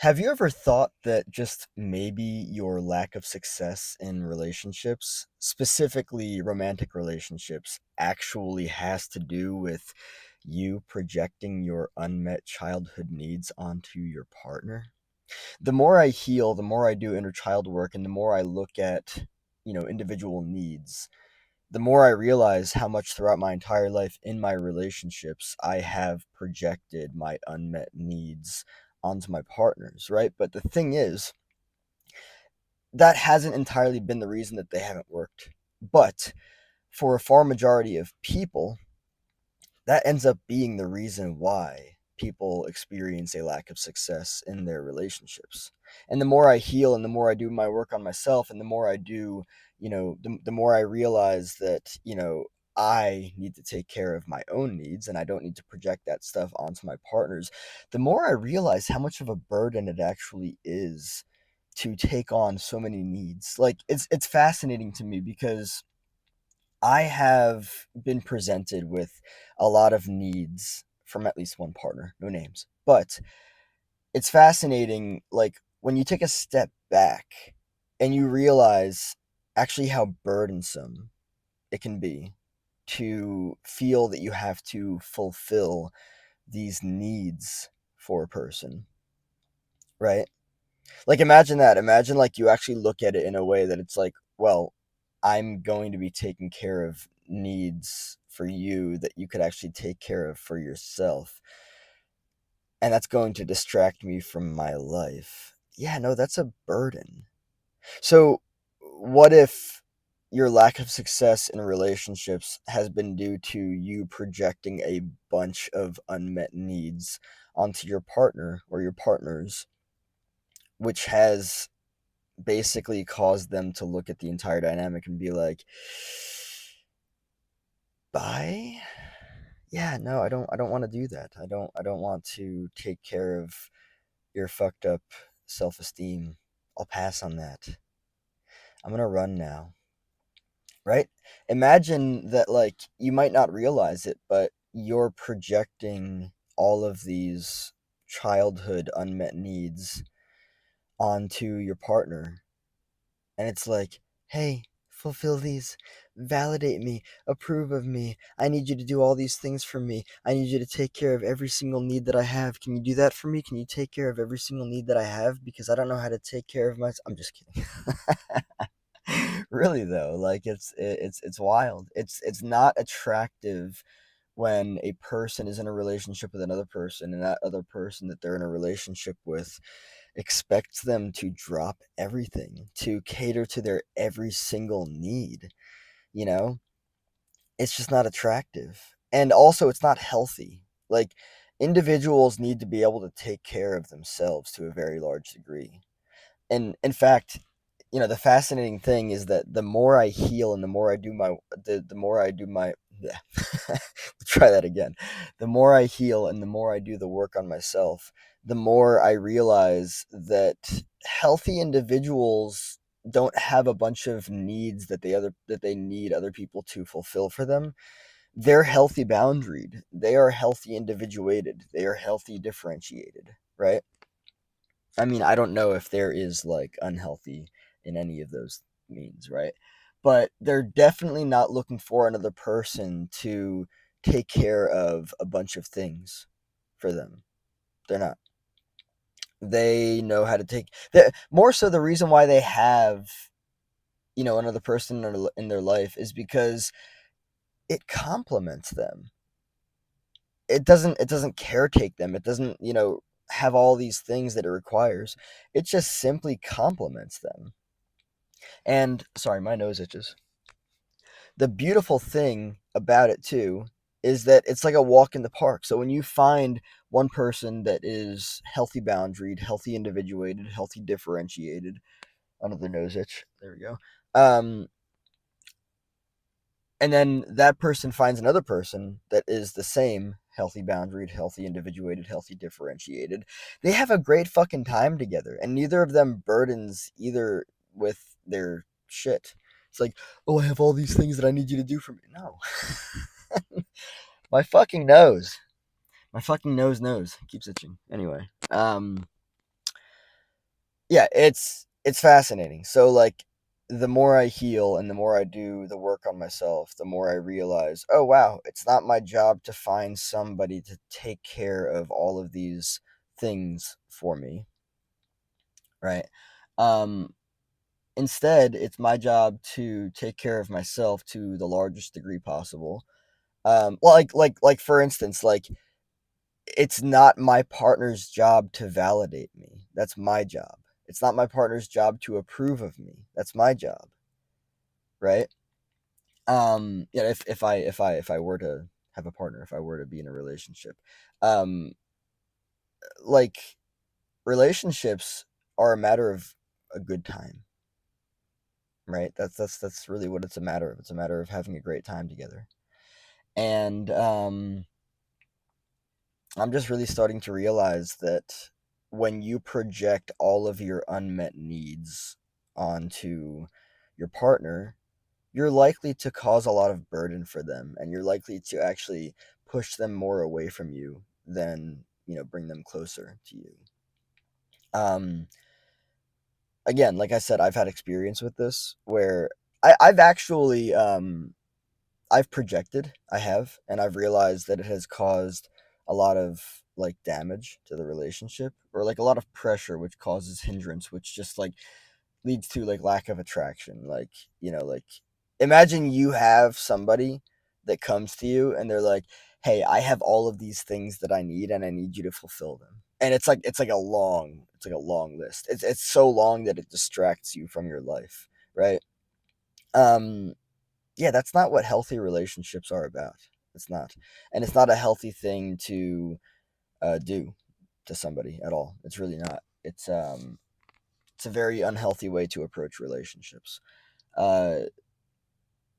Have you ever thought that just maybe your lack of success in relationships, specifically romantic relationships, actually has to do with you projecting your unmet childhood needs onto your partner? The more I heal, the more I do inner child work, and the more I look at, individual needs, the more I realize how much throughout my entire life in my relationships I have projected my unmet needs onto my partners, right? But the thing is, that hasn't entirely been the reason that they haven't worked. But for a far majority of people, that ends up being the reason why people experience a lack of success in their relationships. And the more I heal and the more I do my work on myself and the more I do, the more I realize that, I need to take care of my own needs and I don't need to project that stuff onto my partners, the more I realize how much of a burden it actually is to take on so many needs. Like it's fascinating to me because I have been presented with a lot of needs from at least one partner, no names. But it's fascinating, like, when you take a step back and you realize actually how burdensome it can be to feel that you have to fulfill these needs for a person, right? Like, imagine that. Imagine, like, you actually look at it in a way that it's like, well, I'm going to be taking care of needs for you that you could actually take care of for yourself. And that's going to distract me from my life. Yeah, no, that's a burden. So, what if your lack of success in relationships has been due to you projecting a bunch of unmet needs onto your partner or your partners, which has basically caused them to look at the entire dynamic and be like, bye? Yeah, no, I don't want to do that. I don't want to take care of your fucked up self-esteem. I'll pass on that. I'm going to run now. Right? Imagine that, like, you might not realize it, but you're projecting all of these childhood unmet needs onto your partner. And it's like, hey, fulfill these, validate me, approve of me. I need you to do all these things for me. I need you to take care of every single need that I have. Can you do that for me? Can you take care of every single need that I have? Because I don't know how to take care of myself. I'm just kidding. Really though, like it's wild. It's not attractive when a person is in a relationship with another person and that other person that they're in a relationship with expects them to drop everything to cater to their every single need, you know? It's just not attractive. And also it's not healthy. Like, individuals need to be able to take care of themselves to a very large degree. And in fact, the fascinating thing is that the more I heal and the more I do my the more I do my yeah. Try that again. The more I heal and the more I do the work on myself, the more I realize that healthy individuals don't have a bunch of needs that they need other people to fulfill for them. They're healthy boundaried. They are healthy individuated. They are healthy differentiated, right? I mean, I don't know if there is like unhealthy in any of those means, right? But they're definitely not looking for another person to take care of a bunch of things for them. They're not. They know how to more so the reason why they have, another person in their life is because it complements them. It doesn't caretake them. It doesn't, have all these things that it requires. It just simply complements them. And sorry, my nose itches. The beautiful thing about it too is that it's like a walk in the park. So when you find one person that is healthy boundaried, healthy individuated, healthy differentiated, another nose itch. There we go. Um, and then that person finds another person that is the same healthy boundaried, healthy individuated, healthy differentiated. They have a great fucking time together, and neither of them burdens either with their shit. It's like, oh, I have all these things that I need you to do for me. No. My fucking nose. My fucking nose keeps itching. Anyway, Yeah, it's fascinating. So like the more I heal and the more I do the work on myself, the more I realize, oh wow, it's not my job to find somebody to take care of all of these things for me, right? Um Instead, it's my job to take care of myself to the largest degree possible. Well, like for instance, like it's not my partner's job to validate me. That's my job. It's not my partner's job to approve of me. That's my job, right? Yeah, if I were to have a partner, if I were to be in a relationship, um, like relationships are a matter of a good time, right? That's really what it's a matter of. It's a matter of having a great time together. And I'm just really starting to realize that when you project all of your unmet needs onto your partner, you're likely to cause a lot of burden for them, and you're likely to actually push them more away from you than, bring them closer to you. Um, Again, like I said, I've had experience with this where I've actually I've projected, I have, and I've realized that it has caused a lot of like damage to the relationship, or like a lot of pressure which causes hindrance, which just like leads to like lack of attraction. Like, like imagine you have somebody that comes to you and they're like, "Hey, I have all of these things that I need and I need you to fulfill them." And it's like a long list. It's so long that it distracts you from your life, right? Um yeah, that's not what healthy relationships are about. It's not. And it's not a healthy thing to do to somebody at all. It's really not. It's a very unhealthy way to approach relationships. Uh,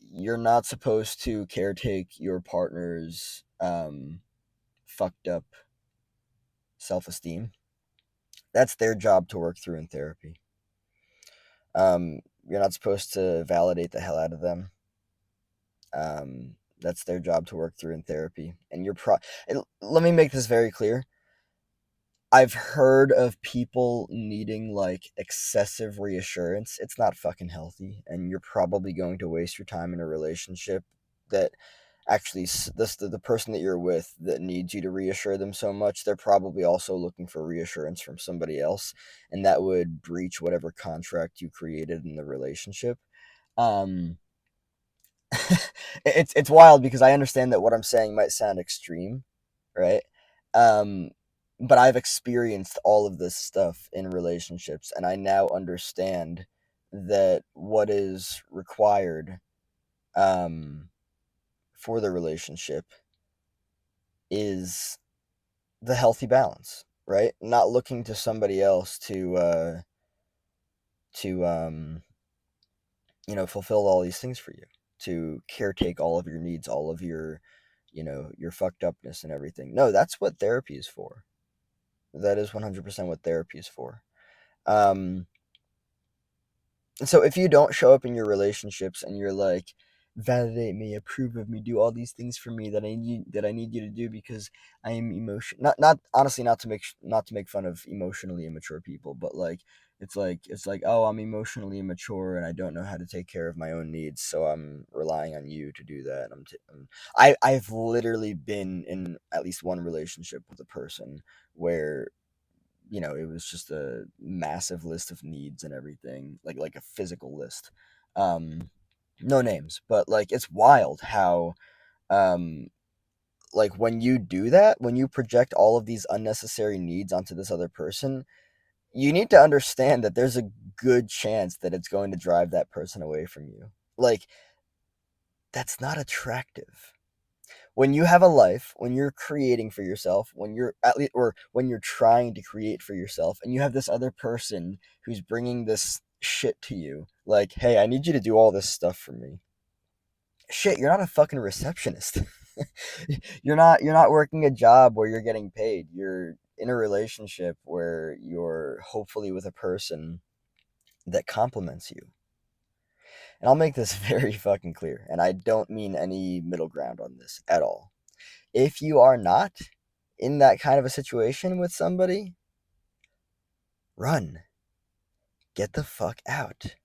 you're not supposed to caretake your partner's fucked up self esteem. That's their job to work through in therapy. You're not supposed to validate the hell out of them. That's their job to work through in therapy. And let me make this very clear. I've heard of people needing like excessive reassurance. It's not fucking healthy, and you're probably going to waste your time in a relationship that actually the person that you're with that needs you to reassure them so much, they're probably also looking for reassurance from somebody else, and that would breach whatever contract you created in the relationship. Um it's wild because I understand that what I'm saying might sound extreme, right? Um, but I've experienced all of this stuff in relationships, and I now understand that what is required um, for the relationship is the healthy balance, right? Not looking to somebody else to fulfill all these things for you, to caretake all of your needs, all of your fucked upness and everything. No, that's what therapy is for. That is 100% what therapy is for. Um, so if you don't show up in your relationships and you're like, validate me, approve of me, do all these things for me that I need you to do because I am not honestly, not to make fun of emotionally immature people, but like it's like, oh, I'm emotionally immature and I don't know how to take care of my own needs, so I'm relying on you to do that. I've literally been in at least one relationship with a person where it was just a massive list of needs and everything, like a physical list. Um, no names, but like it's wild how um like when you do that, when you project all of these unnecessary needs onto this other person, you need to understand that there's a good chance that it's going to drive that person away from you. Like that's not attractive. When you have a life, when you're creating for yourself, when you're at least, or when you're trying to create for yourself, and you have this other person who's bringing this shit to you, like, hey, I need you to do all this stuff for me. Shit, you're not a fucking receptionist. You're not working a job where you're getting paid. You're in a relationship where you're hopefully with a person that compliments you. And I'll make this very fucking clear, and I don't mean any middle ground on this at all. If you are not in that kind of a situation with somebody, run. get the fuck out.